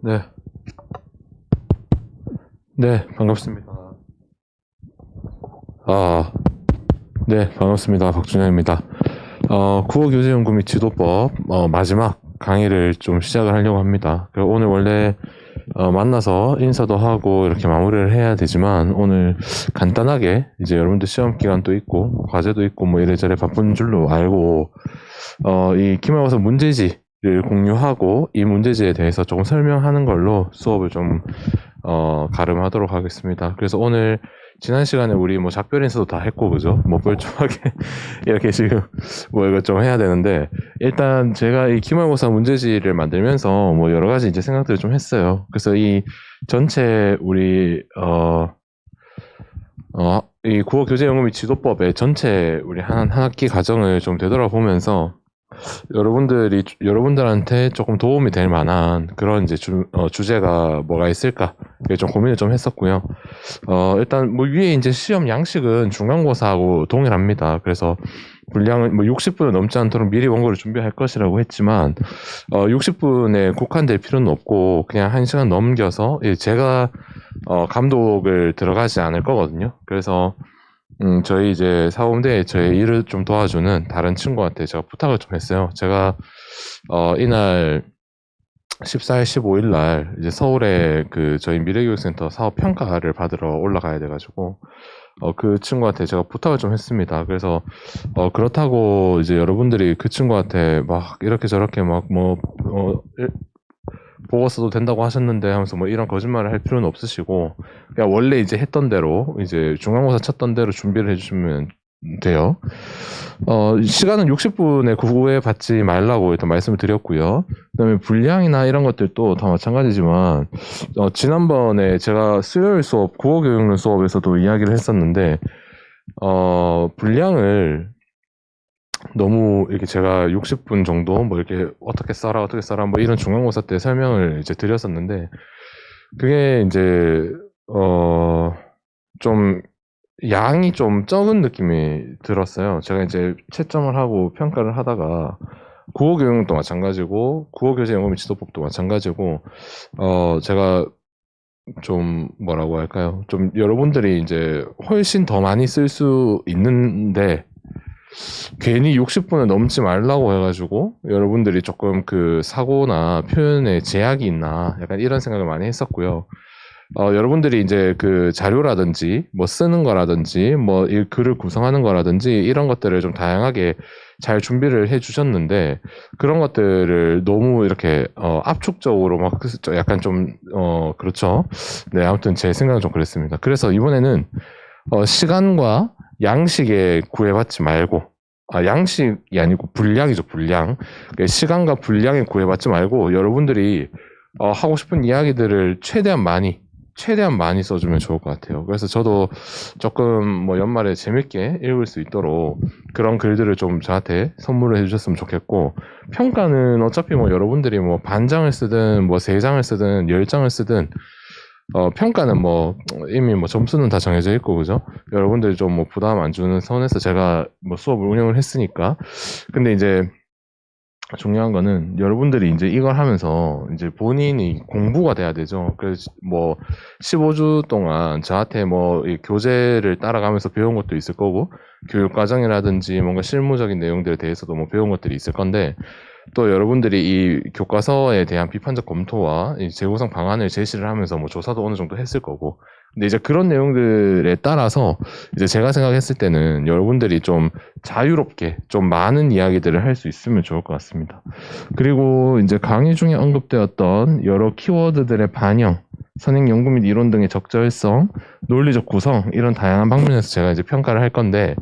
네, 네, 반갑습니다. 아, 네, 반갑습니다. 박준영입니다. 국어교재연구 및 지도법, 마지막 강의를 좀 시작을 하려고 합니다. 오늘 원래, 만나서 인사도 하고 이렇게 마무리를 해야 되지만, 오늘 간단하게, 이제 여러분들 시험 기간도 있고, 뭐 과제도 있고, 뭐 이래저래 바쁜 줄로 알고, 이 기말고사 문제지를 공유하고, 이 문제지에 대해서 조금 설명하는 걸로 수업을 좀 가름하도록 하겠습니다. 그래서 오늘 지난 시간에 우리 뭐 작별 인사도 다 했고, 그죠? 뭐 뻘쭘하게 이렇게 지금 뭐 이거 좀 해야 되는데, 일단 제가 이 기말고사 문제지를 만들면서 뭐 여러 가지 이제 생각들을 좀 했어요. 그래서 이 전체 우리 이 국어교재연구 및 지도법의 전체 우리 한 학기 과정을 좀 되돌아보면서 여러분들한테 조금 도움이 될 만한 그런 이제 주제가 뭐가 있을까? 이게 좀 고민을 좀 했었고요. 일단 뭐 위에 이제 시험 양식은 중간고사하고 동일합니다. 그래서 분량은 뭐 60분을 넘지 않도록 미리 원고를 준비할 것이라고 했지만, 60분에 국한될 필요는 없고, 그냥 1시간 넘겨서, 제가, 감독을 들어가지 않을 거거든요. 그래서, 저희 이제 사범대에 저의 일을 좀 도와주는 다른 친구한테 제가 부탁을 좀 했어요. 제가, 이날 14일, 15일 날 이제 서울에 그 저희 미래교육센터 사업 평가를 받으러 올라가야 돼가지고, 그 친구한테 제가 부탁을 좀 했습니다. 그래서, 그렇다고 이제 여러분들이 그 친구한테 막 이렇게 저렇게 막 뭐, 보고 써도 된다고 하셨는데 하면서 뭐 이런 거짓말을 할 필요는 없으시고, 그냥 원래 이제 했던 대로, 이제 중간고사 쳤던 대로 준비를 해주시면 돼요. 시간은 60분에 구애받지 말라고 일단 말씀을 드렸고요. 그다음에 분량이나 이런 것들도 다 마찬가지지만, 지난번에 제가 수요일 수업, 국어교육론 수업에서도 이야기를 했었는데, 분량을 너무 이렇게 제가 60분 정도 뭐 이렇게 어떻게 써라 뭐 이런 중간고사 때 설명을 이제 드렸었는데, 그게 이제 좀 양이 좀 적은 느낌이 들었어요. 제가 이제 채점을 하고 평가를 하다가 국어교육도 마찬가지고 국어교재 영어 및 지도법도 마찬가지고, 제가 좀 뭐라고 할까요? 좀 여러분들이 이제 훨씬 더 많이 쓸 수 있는데 괜히 60분을 넘지 말라고 해가지고 여러분들이 조금 그 사고나 표현에 제약이 있나 약간 이런 생각을 많이 했었고요. 여러분들이 이제 그 자료라든지 뭐 쓰는 거라든지 뭐 이 글을 구성하는 거라든지 이런 것들을 좀 다양하게 잘 준비를 해 주셨는데, 그런 것들을 너무 이렇게 압축적으로 막 약간 좀 그렇죠. 네, 아무튼 제 생각은 좀 그랬습니다. 그래서 이번에는 시간과 양식에 구애받지 말고, 양식이 아니고 분량이죠, 분량. 그러니까 시간과 분량에 구애받지 말고 여러분들이 하고 싶은 이야기들을 최대한 많이 써주면 좋을 것 같아요. 그래서 저도 조금 뭐 연말에 재밌게 읽을 수 있도록 그런 글들을 좀 저한테 선물을 해주셨으면 좋겠고, 평가는 어차피 뭐 여러분들이 뭐 반장을 쓰든 뭐 3장을 쓰든 10장을 쓰든, 평가는 뭐 이미 뭐 점수는 다 정해져 있고, 그죠? 여러분들이 좀 뭐 부담 안 주는 선에서 제가 뭐 수업을 운영을 했으니까. 근데 이제 중요한 거는 여러분들이 이제 이걸 하면서 이제 본인이 공부가 돼야 되죠. 그래서 뭐 15주 동안 저한테 뭐 이 교재를 따라가면서 배운 것도 있을 거고, 교육 과정이라든지 뭔가 실무적인 내용들에 대해서도 뭐 배운 것들이 있을 건데, 또 여러분들이 이 교과서에 대한 비판적 검토와 이 재구성 방안을 제시를 하면서 뭐 조사도 어느 정도 했을 거고, 근데 이제 그런 내용들에 따라서 이제 제가 생각했을 때는 여러분들이 좀 자유롭게 좀 많은 이야기들을 할 수 있으면 좋을 것 같습니다. 그리고 이제 강의 중에 언급되었던 여러 키워드들의 반영, 선행 연구 및 이론 등의 적절성, 논리적 구성, 이런 다양한 방면에서 제가 이제 평가를 할 건데,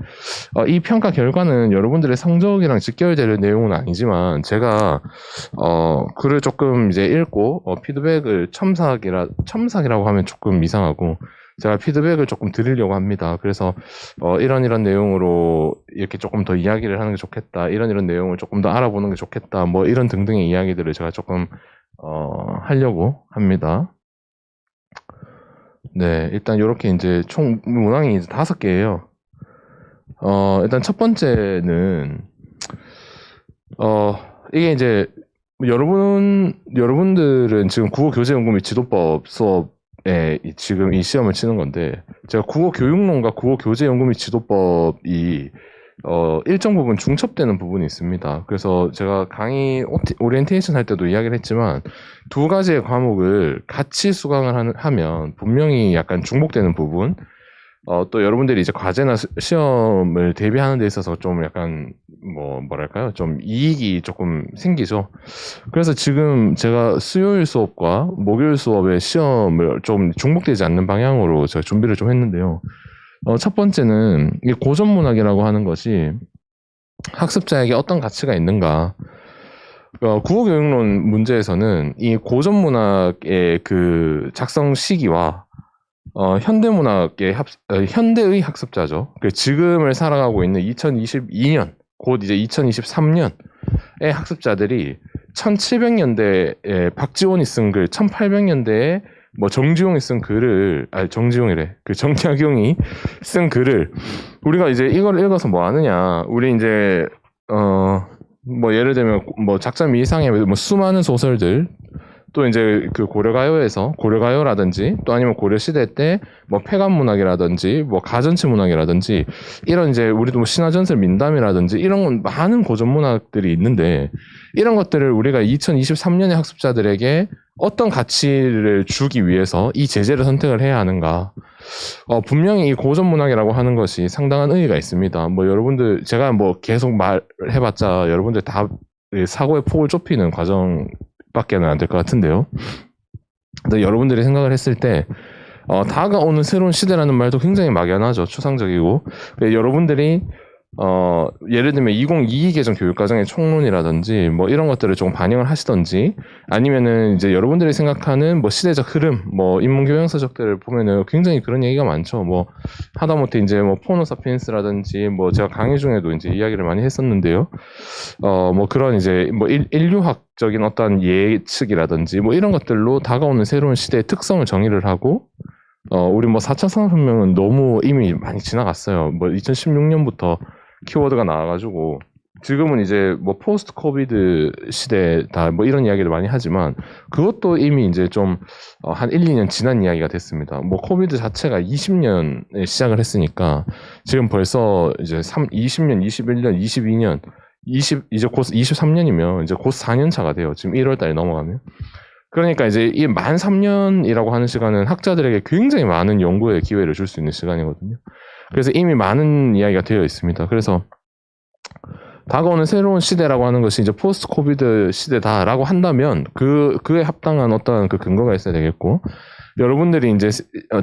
이 평가 결과는 여러분들의 성적이랑 직결될 내용은 아니지만, 제가 글을 조금 이제 읽고 피드백을 첨삭이라고 하면 조금 이상하고, 제가 피드백을 조금 드리려고 합니다. 그래서 이런 내용으로 이렇게 조금 더 이야기를 하는 게 좋겠다, 이런 내용을 조금 더 알아보는 게 좋겠다, 뭐 이런 등등의 이야기들을 제가 조금 하려고 합니다. 네, 일단 이렇게 이제 총 문항이 이제 5개예요. 일단 첫 번째는 이게 이제 뭐 여러분들은 지금 국어교재연구및 지도법 수업에 지금 이 시험을 치는 건데, 제가 국어교육론과 국어교재연구 및 지도법이 일정 부분 중첩되는 부분이 있습니다. 그래서 제가 강의 오리엔테이션 할 때도 이야기를 했지만, 두 가지의 과목을 같이 수강을 하면 분명히 약간 중복되는 부분, 또 여러분들이 이제 과제나 시험을 대비하는 데 있어서 좀 약간 뭐랄까요, 좀 이익이 조금 생기죠. 그래서 지금 제가 수요일 수업과 목요일 수업의 시험을 좀 중복되지 않는 방향으로 제가 준비를 좀 했는데요. 첫 번째는 이 고전문학이라고 하는 것이 학습자에게 어떤 가치가 있는가. 국어교육론 문제에서는 이 고전문학의 그 작성 시기와 현대의 학습자죠. 지금을 살아가고 있는 2022년, 곧 이제 2023년의 학습자들이 1700년대에 박지원이 쓴 글, 1800년대에 뭐 정지용이 쓴 글을, 정지용이래. 그 정약용이 쓴 글을 우리가 이제 이걸 읽어서 뭐 하느냐. 우리 이제 뭐 예를 들면 뭐 작자미 이상의 뭐 수많은 소설들, 또 이제 그 고려가요라든지 또 아니면 고려시대 때 뭐 폐간문학이라든지 뭐 가전체 문학이라든지 이런 이제 우리도 뭐 신화전설 민담이라든지 이런 많은 고전문학들이 있는데, 이런 것들을 우리가 2023년의 학습자들에게 어떤 가치를 주기 위해서 이 제재를 선택을 해야 하는가. 분명히 이 고전문학이라고 하는 것이 상당한 의의가 있습니다. 뭐 여러분들 제가 뭐 계속 말해봤자 여러분들 다 사고의 폭을 좁히는 과정밖에는 안 될 것 같은데요. 근데 여러분들이 생각을 했을 때 다가오는 새로운 시대라는 말도 굉장히 막연하죠. 추상적이고. 여러분들이 예를 들면 2022 개정 교육과정의 총론이라든지 뭐 이런 것들을 좀 반영을 하시던지, 아니면은 이제 여러분들이 생각하는 뭐 시대적 흐름, 뭐 인문교양서적들을 보면은 굉장히 그런 얘기가 많죠. 뭐 하다못해 이제 뭐 포노사피엔스라든지 뭐 제가 강의 중에도 이제 이야기를 많이 했었는데요. 뭐 그런 이제 뭐 인류학적인 어떤 예측이라든지 뭐 이런 것들로 다가오는 새로운 시대의 특성을 정의를 하고, 우리 뭐 4차 산업혁명은 너무 이미 많이 지나갔어요. 뭐 2016년부터 키워드가 나와가지고 지금은 이제 뭐 포스트 코비드 시대다 뭐 이런 이야기를 많이 하지만, 그것도 이미 이제 좀 한 1, 2년 지난 이야기가 됐습니다. 뭐 코비드 자체가 20년에 시작을 했으니까 지금 벌써 이제 20년, 21년, 22년, 이제 곧 23년이면 이제 곧 4년 차가 돼요. 지금 1월 달에 넘어가면. 그러니까 이제 이 만 3년이라고 하는 시간은 학자들에게 굉장히 많은 연구의 기회를 줄 수 있는 시간이거든요. 그래서 이미 많은 이야기가 되어 있습니다. 그래서 다가오는 새로운 시대라고 하는 것이 이제 포스트 코비드 시대다라고 한다면 그에 합당한 어떤 그 근거가 있어야 되겠고, 여러분들이 이제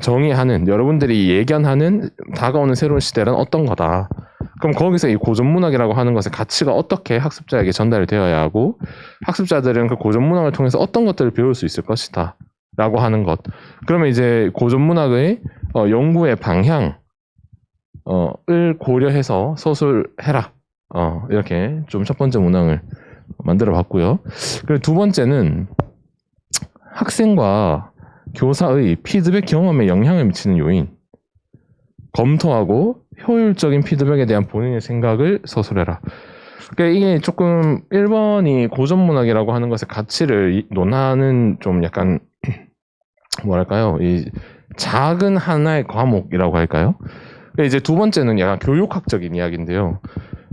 정의하는, 여러분들이 예견하는 다가오는 새로운 시대란 어떤 거다. 그럼 거기서 이 고전문학이라고 하는 것의 가치가 어떻게 학습자에게 전달되어야 하고, 학습자들은 그 고전문학을 통해서 어떤 것들을 배울 수 있을 것이다 라고 하는 것. 그러면 이제 고전문학의 연구의 방향을 고려해서 서술해라. 이렇게 좀 첫 번째 문항을 만들어 봤고요. 그리고 두 번째는 학생과 교사의 피드백 경험에 영향을 미치는 요인, 검토하고 효율적인 피드백에 대한 본인의 생각을 서술해라. 그러니까 이게 조금 1번이 고전문학이라고 하는 것의 가치를 논하는 좀 약간 뭐랄까요, 이 작은 하나의 과목이라고 할까요? 그러니까 이제 두 번째는 약간 교육학적인 이야기인데요.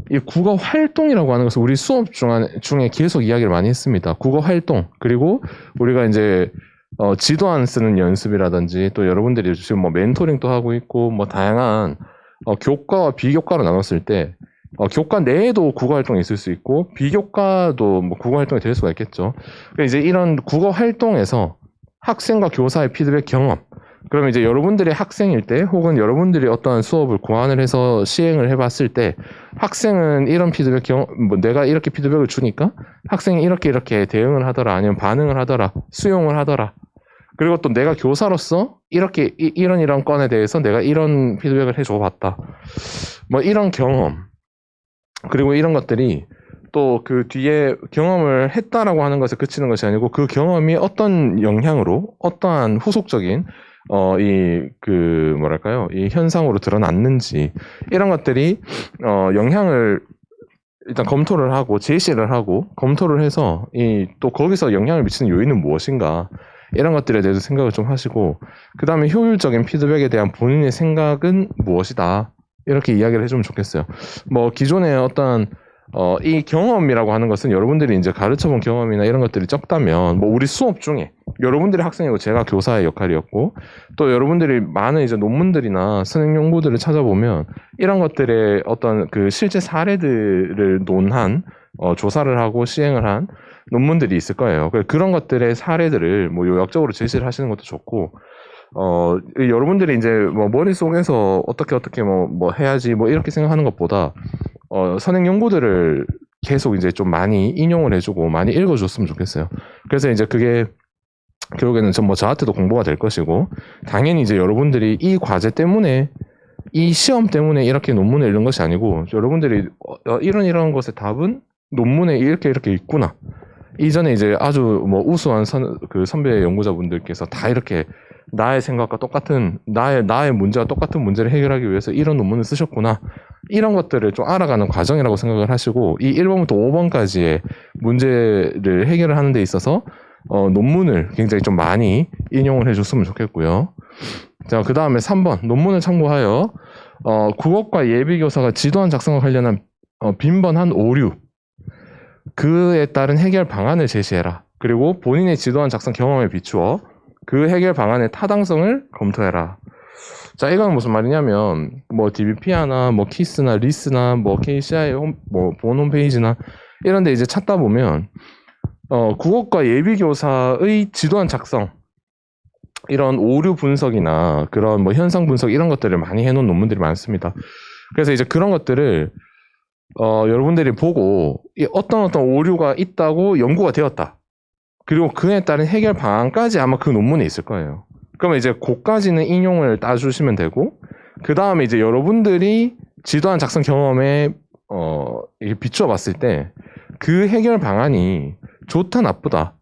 이 국어 활동이라고 하는 것은 우리 수업 중에 계속 이야기를 많이 했습니다. 국어 활동, 그리고 우리가 이제 지도안 쓰는 연습이라든지, 또 여러분들이 지금 뭐 멘토링도 하고 있고 뭐 다양한 교과와 비교과로 나눴을 때 교과 내에도 국어 활동이 있을 수 있고 비교과도 뭐 국어 활동이 될 수가 있겠죠. 그러니까 이제 이런 국어 활동에서 학생과 교사의 피드백 경험, 그러면 이제 여러분들이 학생일 때 혹은 여러분들이 어떠한 수업을 고안을 해서 시행을 해봤을 때 학생은 이런 피드백 경험, 뭐 내가 이렇게 피드백을 주니까 학생이 이렇게 대응을 하더라, 아니면 반응을 하더라, 수용을 하더라. 그리고 또 내가 교사로서 이렇게 이런 건에 대해서 내가 이런 피드백을 해줘 봤다. 뭐 이런 경험, 그리고 이런 것들이 또 그 뒤에 경험을 했다라고 하는 것에 그치는 것이 아니고 그 경험이 어떤 영향으로 어떠한 후속적인 뭐랄까요, 이 현상으로 드러났는지, 이런 것들이 영향을 일단 검토를 하고 제시를 하고 검토를 해서 이 또 거기서 영향을 미치는 요인은 무엇인가 이런 것들에 대해서 생각을 좀 하시고 그 다음에 효율적인 피드백에 대한 본인의 생각은 무엇이다 이렇게 이야기를 해주면 좋겠어요. 뭐 기존에 어떤 이 경험이라고 하는 것은 여러분들이 이제 가르쳐본 경험이나 이런 것들이 적다면 뭐 우리 수업 중에 여러분들이 학생이고 제가 교사의 역할이었고 또 여러분들이 많은 이제 논문들이나 선행 연구들을 찾아보면 이런 것들의 어떤 그 실제 사례들을 논한 조사를 하고 시행을 한 논문들이 있을 거예요. 그런 것들의 사례들을 뭐 요약적으로 제시를 하시는 것도 좋고 여러분들이 이제 뭐 머릿속에서 어떻게 뭐 해야지 뭐 이렇게 생각하는 것보다 선행 연구들을 계속 이제 좀 많이 인용을 해주고 많이 읽어줬으면 좋겠어요. 그래서 이제 그게 결국에는 뭐 저한테도 공부가 될 것이고 당연히 이제 여러분들이 이 과제 때문에 이 시험 때문에 이렇게 논문을 읽는 것이 아니고 여러분들이 이런 것의 답은 논문에 이렇게 있구나. 이전에 이제 아주 뭐 우수한 그 선배 연구자분들께서 다 이렇게 나의 생각과 똑같은 나의 문제와 똑같은 문제를 해결하기 위해서 이런 논문을 쓰셨구나. 이런 것들을 좀 알아가는 과정이라고 생각을 하시고 이 1번부터 5번까지의 문제를 해결을 하는 데 있어서 논문을 굉장히 좀 많이 인용을 해줬으면 좋겠고요. 자, 그 다음에 3번 논문을 참고하여 국어과 예비교사가 지도안 작성과 관련한 빈번한 오류 그에 따른 해결 방안을 제시해라. 그리고 본인의 지도안 작성 경험에 비추어 그 해결 방안의 타당성을 검토해라. 자, 이건 무슨 말이냐면 뭐 DBP나 뭐 키스나 리스나 뭐 KCI 뭐 본 홈페이지나 이런 데 이제 찾다 보면 국어과 예비교사의 지도안 작성 이런 오류 분석이나 그런 뭐 현상 분석 이런 것들을 많이 해놓은 논문들이 많습니다. 그래서 이제 그런 것들을 여러분들이 보고 어떤 오류가 있다고 연구가 되었다. 그리고 그에 따른 해결 방안까지 아마 그 논문에 있을 거예요. 그러면 이제 그까지는 인용을 따주시면 되고 그 다음에 이제 여러분들이 지도안 작성 경험에 비추어 봤을 때 그 해결 방안이 좋다 나쁘다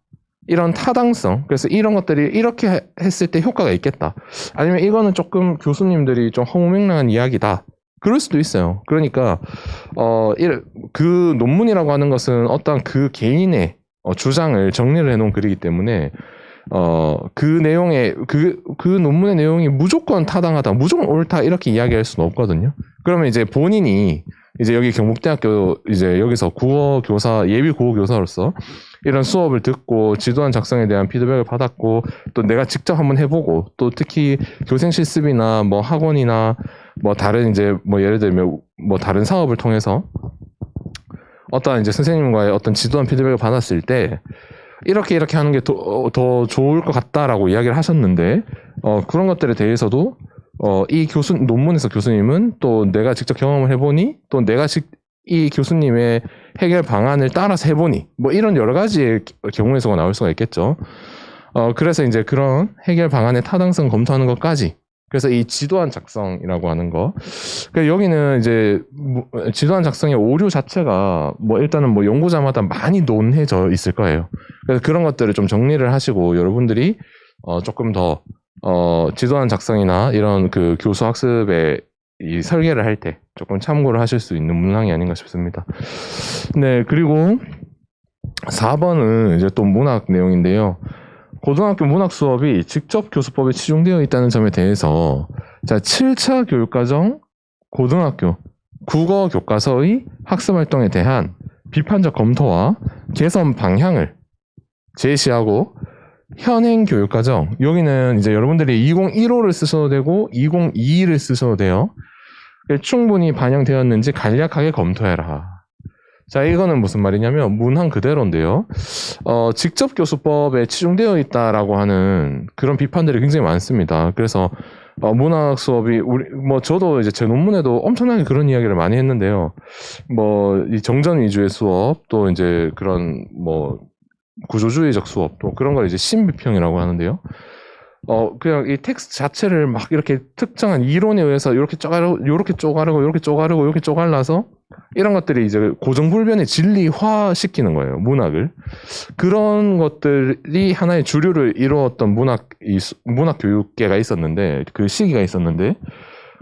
이런 타당성 그래서 이런 것들이 이렇게 했을 때 효과가 있겠다 아니면 이거는 조금 교수님들이 좀 허무맹랑한 이야기다 그럴 수도 있어요. 그러니까 그 논문이라고 하는 것은 어떤 그 개인의 주장을 정리를 해놓은 글이기 때문에 그 내용의 그 논문의 내용이 무조건 타당하다, 무조건 옳다 이렇게 이야기할 수는 없거든요. 그러면 이제 본인이 이제 여기 경북대학교 이제 여기서 국어교사 예비 국어교사로서 이런 수업을 듣고 지도안 작성에 대한 피드백을 받았고 또 내가 직접 한번 해보고 또 특히 교생 실습이나 뭐 학원이나 뭐 다른 이제 뭐 예를 들면 뭐 다른 사업을 통해서 어떤 이제 선생님과의 어떤 지도안 피드백을 받았을 때 이렇게 하는 게 더 좋을 것 같다라고 이야기를 하셨는데 그런 것들에 대해서도 이 논문에서 교수님은 또 내가 직접 경험을 해보니 또 내가 이 교수님의 해결 방안을 따라서 해보니 뭐 이런 여러 가지의 경우의 수가 나올 수가 있겠죠. 그래서 이제 그런 해결 방안의 타당성 검토하는 것까지 그래서 이 지도안 작성이라고 하는 거 그러니까 여기는 이제 지도안 작성의 오류 자체가 뭐 일단은 뭐 연구자마다 많이 논해져 있을 거예요. 그래서 그런 것들을 좀 정리를 하시고 여러분들이 조금 더 지도안 작성이나 이런 그 교수 학습에 이 설계를 할 때 조금 참고를 하실 수 있는 문항이 아닌가 싶습니다. 네, 그리고 4번은 이제 또 문학 내용인데요. 고등학교 문학 수업이 직접 교수법에 치중되어 있다는 점에 대해서 자 7차 교육과정 고등학교 국어 교과서의 학습 활동에 대한 비판적 검토와 개선 방향을 제시하고 현행 교육과정 여기는 이제 여러분들이 2015를 쓰셔도 되고 2022를 쓰셔도 돼요. 충분히 반영되었는지 간략하게 검토해라. 자, 이거는 무슨 말이냐면 문항 그대로인데요. 직접 교수법에 치중되어 있다라고 하는 그런 비판들이 굉장히 많습니다. 그래서 문학 수업이 저도 이제 제 논문에도 엄청나게 그런 이야기를 많이 했는데요. 뭐 이 정전 위주의 수업 또 이제 그런 뭐 구조주의적 수업 또 그런 걸 이제 신비평이라고 하는데요. 그냥 이 텍스트 자체를 막 이렇게 특정한 이론에 의해서 이렇게 쪼가르고 이런 것들이 이제 고정불변의 진리화 시키는 거예요, 문학을. 그런 것들이 하나의 주류를 이루었던 문학 교육계가 있었는데, 그 시기가 있었는데,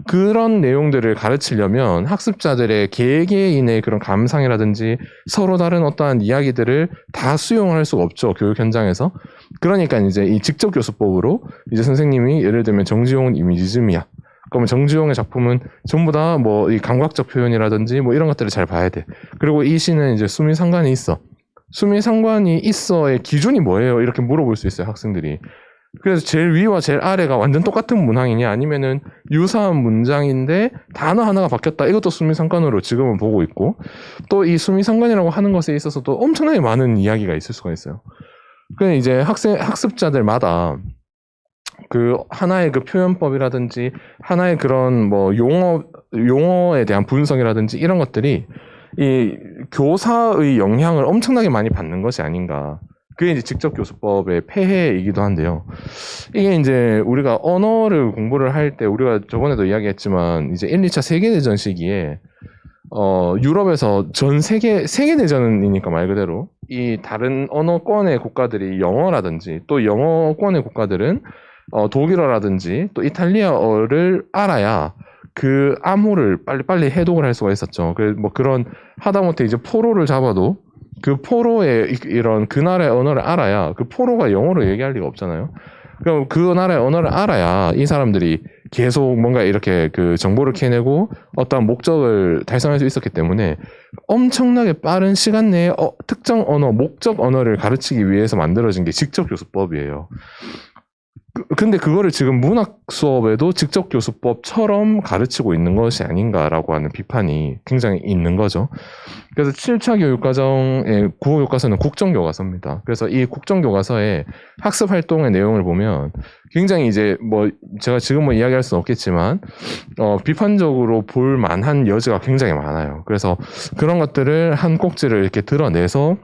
그런 내용들을 가르치려면 학습자들의 개개인의 그런 감상이라든지 서로 다른 어떠한 이야기들을 다 수용할 수가 없죠. 교육 현장에서. 그러니까 이제 이 직접 교수법으로 이제 선생님이 예를 들면 정지용은 이미지즘이야. 그러면 정지용의 작품은 전부 다 뭐 이 감각적 표현이라든지 뭐 이런 것들을 잘 봐야 돼. 그리고 이 시는 이제 수미상관이 있어. 수미상관이 있어의 기준이 뭐예요? 이렇게 물어볼 수 있어요, 학생들이. 그래서 제일 위와 제일 아래가 완전 똑같은 문항이냐 아니면은 유사한 문장인데 단어 하나가 바뀌었다. 이것도 수미상관으로 지금은 보고 있고 또 이 수미상관이라고 하는 것에 있어서도 엄청나게 많은 이야기가 있을 수가 있어요. 그냥 이제 학습자들마다 그 하나의 그 표현법이라든지 하나의 그런 뭐 용어에 대한 분석이라든지 이런 것들이 이 교사의 영향을 엄청나게 많이 받는 것이 아닌가. 그게 이제 직접 교수법의 폐해이기도 한데요. 이게 이제 우리가 언어를 공부를 할 때 우리가 저번에도 이야기했지만 이제 1, 2차 세계대전 시기에 유럽에서 전 세계대전이니까 말 그대로 이 다른 언어권의 국가들이 영어라든지 또 영어권의 국가들은 독일어라든지 또 이탈리아어를 알아야 그 암호를 빨리빨리 해독을 할 수가 있었죠. 뭐 그런 하다못해 이제 포로를 잡아도 그 포로의 이런 그 나라의 언어를 알아야 그 포로가 영어로 얘기할 리가 없잖아요. 그럼 그 나라의 언어를 알아야 이 사람들이 계속 뭔가 이렇게 그 정보를 캐내고 어떠한 목적을 달성할 수 있었기 때문에 엄청나게 빠른 시간 내에 특정 언어, 목적 언어를 가르치기 위해서 만들어진 게 직접 교수법이에요. 근데 그거를 지금 문학 수업에도 직접 교수법처럼 가르치고 있는 것이 아닌가라고 하는 비판이 굉장히 있는 거죠. 그래서 7차 교육과정의 국어교과서는 국정교과서입니다. 그래서 이 국정교과서의 학습 활동의 내용을 보면 굉장히 이제 뭐 제가 지금 뭐 이야기할 수는 없겠지만 비판적으로 볼 만한 여지가 굉장히 많아요. 그래서 그런 것들을 한 꼭지를 이렇게 드러내서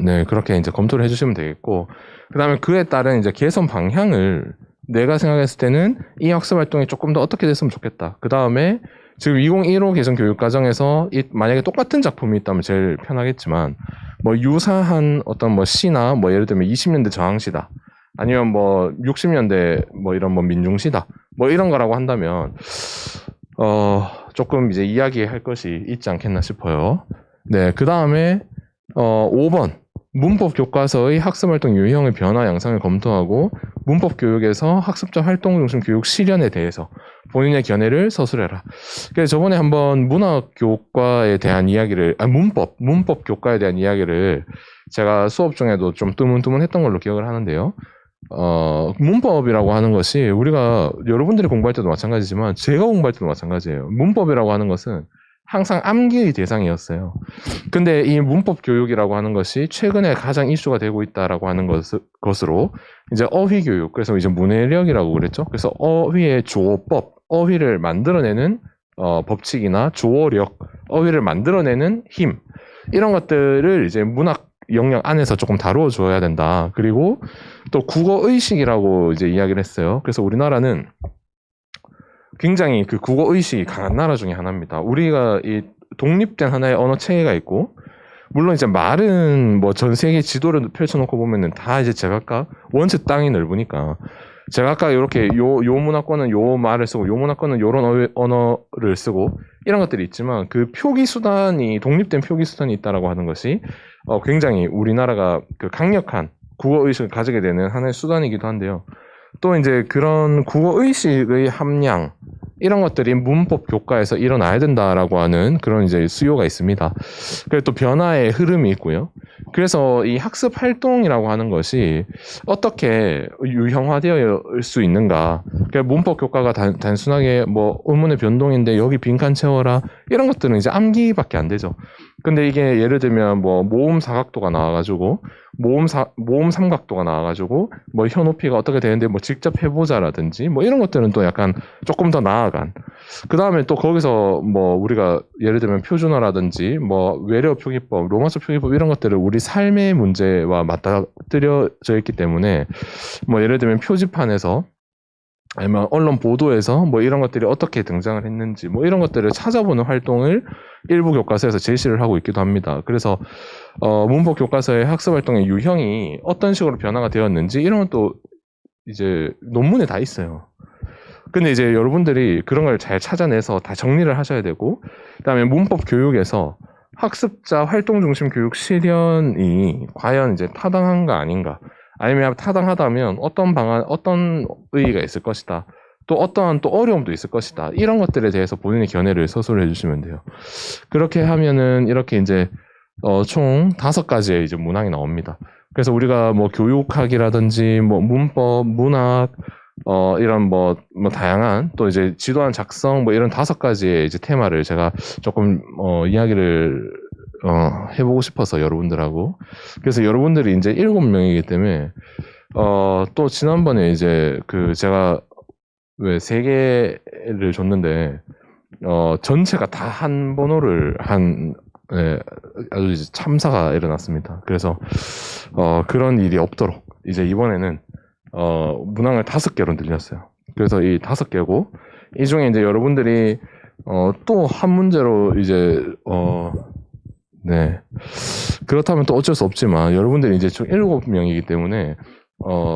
네, 그렇게 이제 검토를 해주시면 되겠고, 그 다음에 그에 따른 이제 개선 방향을 내가 생각했을 때는 이 학습 활동이 조금 더 어떻게 됐으면 좋겠다. 그 다음에 지금 2015 개정 교육과정에서 만약에 똑같은 작품이 있다면 제일 편하겠지만, 뭐 유사한 어떤 뭐 시나 뭐 예를 들면 20년대 저항시다. 아니면 뭐 60년대 뭐 이런 뭐 민중시다. 뭐 이런 거라고 한다면, 조금 이제 이야기할 것이 있지 않겠나 싶어요. 네, 그 다음에 5번. 문법 교과서의 학습활동 유형의 변화 양상을 검토하고 문법 교육에서 학습자 활동 중심 교육 실현에 대해서 본인의 견해를 서술해라. 그래서 저번에 한번 문학 교과에 대한 이야기를, 문법 교과에 대한 이야기를 제가 수업 중에도 좀 뜨문뜨문했던 걸로 기억을 하는데요. 문법이라고 하는 것이 우리가 여러분들이 공부할 때도 마찬가지지만 제가 공부할 때도 마찬가지예요. 문법이라고 하는 것은 항상 암기의 대상이었어요. 근데 이 문법 교육이라고 하는 것이 최근에 가장 이슈가 되고 있다라고 하는 것으로 이제 어휘 교육, 그래서 이제 문해력이라고 그랬죠. 그래서 어휘의 조어법, 어휘를 만들어내는 법칙이나 조어력, 어휘를 만들어내는 힘, 이런 것들을 이제 문학 영역 안에서 조금 다루어 줘야 된다. 그리고 또 국어 의식이라고 이제 이야기를 했어요. 그래서 우리나라는 굉장히 그 국어 의식이 강한 나라 중에 하나입니다. 우리가 이 독립된 하나의 언어 체계가 있고, 물론 이제 말은 뭐 전 세계 지도를 펼쳐놓고 보면은 다 이제 제각각 원체 땅이 넓으니까 제각각 이렇게 요 문화권은 요 말을 쓰고 요 문화권은 요런 언어를 쓰고 이런 것들이 있지만 그 표기 수단이 독립된 표기 수단이 있다라고 하는 것이 굉장히 우리나라가 그 강력한 국어 의식을 가지게 되는 하나의 수단이기도 한데요. 또 이제 그런 국어 의식의 함량 이런 것들이 문법 교과에서 일어나야 된다라고 하는 그런 이제 수요가 있습니다. 그리고 또 변화의 흐름이 있고요. 그래서 이 학습 활동이라고 하는 것이 어떻게 유형화되어 수 있는가? 그러니까 문법 교과가 단순하게 뭐 의문의 변동인데 여기 빈칸 채워라 이런 것들은 이제 암기밖에 안 되죠. 근데 이게 예를 들면 뭐 모음 사각도가 나와가지고 모음 삼각도가 나와가지고 뭐 혀 높이가 어떻게 되는데 뭐 직접 해보자라든지 뭐 이런 것들은 또 약간 조금 더 나아간. 그 다음에 또 거기서 뭐 우리가 예를 들면 표준어라든지 뭐 외래어 표기법, 로마서 표기법 이런 것들을 우리 삶의 문제와 맞닥뜨려져 있기 때문에 뭐 예를 들면 표지판에서 아니면 언론 보도에서 뭐 이런 것들이 어떻게 등장을 했는지 뭐 이런 것들을 찾아보는 활동을 일부 교과서에서 제시를 하고 있기도 합니다. 그래서 문법 교과서의 학습 활동의 유형이 어떤 식으로 변화가 되었는지 이런 것도 이제 논문에 다 있어요. 근데 이제 여러분들이 그런 걸 잘 찾아내서 다 정리를 하셔야 되고, 그다음에 문법 교육에서 학습자 활동 중심 교육 실현이 과연 이제 타당한가 아닌가, 아니면 타당하다면 어떤 방안, 어떤 의의가 있을 것이다. 또 어떠한 또 어려움도 있을 것이다. 이런 것들에 대해서 본인의 견해를 서술해 주시면 돼요. 그렇게 하면은 이렇게 이제 총 5가지의 이제 문항이 나옵니다. 그래서 우리가 뭐 교육학이라든지 뭐 문법, 문학, 이런 뭐 다양한 또 이제 지도안 작성 뭐 이런 5가지의 이제 테마를 제가 조금 이야기를 해보고 싶어서 여러분들하고. 그래서 여러분들이 이제 7명이기 때문에 또 지난번에 이제 그 제가 왜 3개를 줬는데 전체가 다 한 번호를 예, 아주 이제 참사가 일어났습니다. 그래서 그런 일이 없도록 이제 이번에는 문항을 5개로 늘렸어요. 그래서 이 5개고, 이 중에 이제 여러분들이 또 한 문제로 이제 네, 그렇다면 또 어쩔 수 없지만 여러분들이 이제 총 7명이기 때문에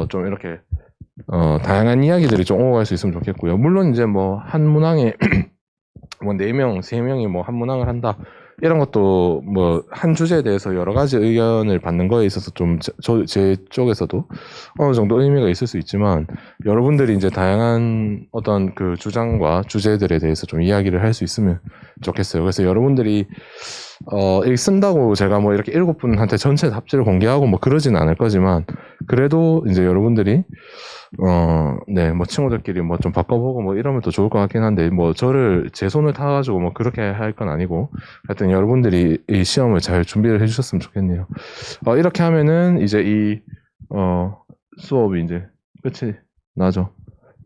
좀 이렇게 다양한 이야기들이 좀 오고 갈 수 있으면 좋겠고요. 물론 이제 뭐 한 문항에 뭐 4명, 3명이 뭐 한 문항을 한다, 이런 것도 뭐 한 주제에 대해서 여러 가지 의견을 받는 거에 있어서 좀 제 쪽에서도 어느 정도 의미가 있을 수 있지만, 여러분들이 이제 다양한 어떤 그 주장과 주제들에 대해서 좀 이야기를 할 수 있으면 좋겠어요. 그래서 여러분들이 이 쓴다고 제가 뭐 이렇게 7분한테 전체 답지를 공개하고 뭐 그러지는 않을 거지만, 그래도 이제 여러분들이 네, 뭐 친구들끼리 뭐 좀 바꿔보고 뭐 이러면 더 좋을 것 같긴 한데, 뭐 저를 제 손을 타가지고 뭐 그렇게 할 건 아니고, 하여튼 여러분들이 이 시험을 잘 준비를 해주셨으면 좋겠네요. 이렇게 하면은 이제 이 수업이 이제 끝이 나죠.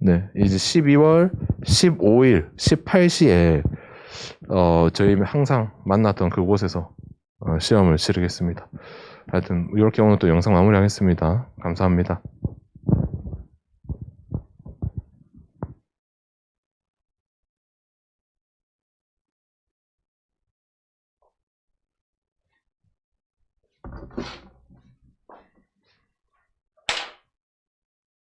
네, 이제 12월 15일 18시에 저희 항상 만났던 그곳에서 시험을 치르겠습니다. 하여튼 이렇게 오늘 또 영상 마무리하겠습니다. 감사합니다.